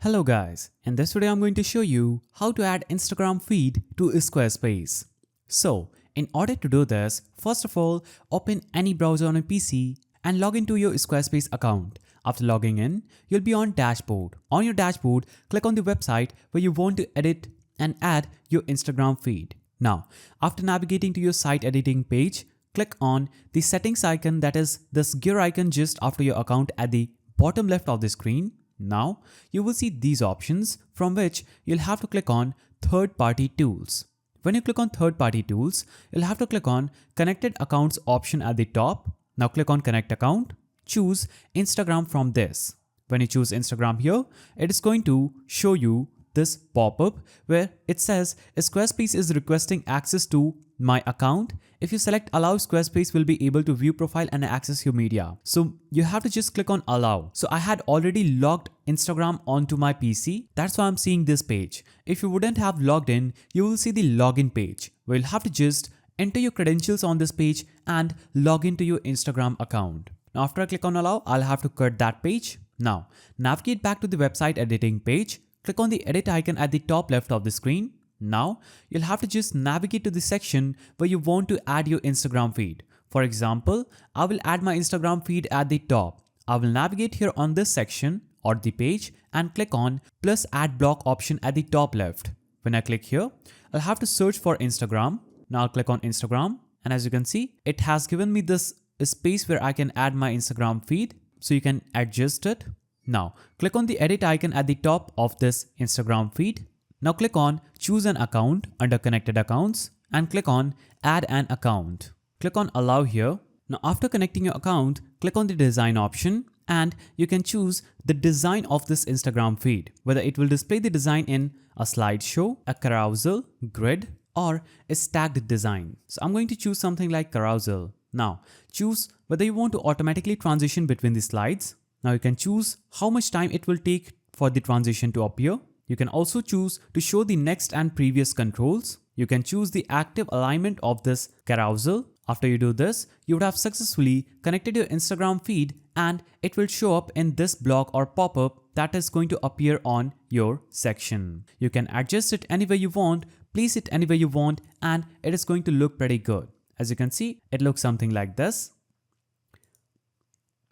Hello guys, in this video I'm going to show you how to add Instagram feed to Squarespace. So, in order to do this, first of all, open any browser on a PC and log into your Squarespace account. After logging in, you'll be on dashboard. On your dashboard, click on the website where you want to edit and add your Instagram feed. Now, after navigating to your site editing page, click on the settings icon, that is this gear icon just after your account at the bottom left of the screen. Now, you will see these options from which you'll have to click on third-party tools. When you click on third-party tools, you'll have to click on connected accounts option at the top. Now click on connect account, choose Instagram from this. When you choose Instagram here, it is going to show you this pop-up where it says Squarespace is requesting access to my account. If you select allow, Squarespace will be able to view profile and access your media. So you have to just click on allow. So I had already logged Instagram onto my PC. That's why I'm seeing this page. If you wouldn't have logged in, you will see the login page where you'll have to just enter your credentials on this page and log into your Instagram account. Now after I click on allow, I'll have to cut that page. Now navigate back to the website editing page. Click on the edit icon at the top left of the screen. Now, you'll have to just navigate to the section where you want to add your Instagram feed. For example, I will add my Instagram feed at the top. I will navigate here on this section or the page and click on plus add block option at the top left. When I click here, I'll have to search for Instagram. Now I'll click on Instagram, and as you can see, it has given me this space where I can add my Instagram feed. So you can adjust it. Now, click on the edit icon at the top of this Instagram feed. Now click on choose an account under connected accounts and click on add an account. Click on allow here. Now after connecting your account, click on the design option and you can choose the design of this Instagram feed, whether it will display the design in a slideshow, a carousel, grid, or a stacked design. So I'm going to choose something like carousel. Now choose whether you want to automatically transition between the slides. Now you can choose how much time it will take for the transition to appear. You can also choose to show the next and previous controls. You can choose the active alignment of this carousel. After you do this, you would have successfully connected your Instagram feed and it will show up in this block or pop-up that is going to appear on your section. You can adjust it anywhere you want, place it anywhere you want, and it is going to look pretty good. As you can see, it looks something like this.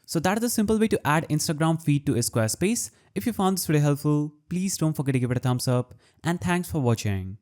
So that is the simple way to add Instagram feed to Squarespace. If you found this video helpful, please don't forget to give it a thumbs up, and thanks for watching.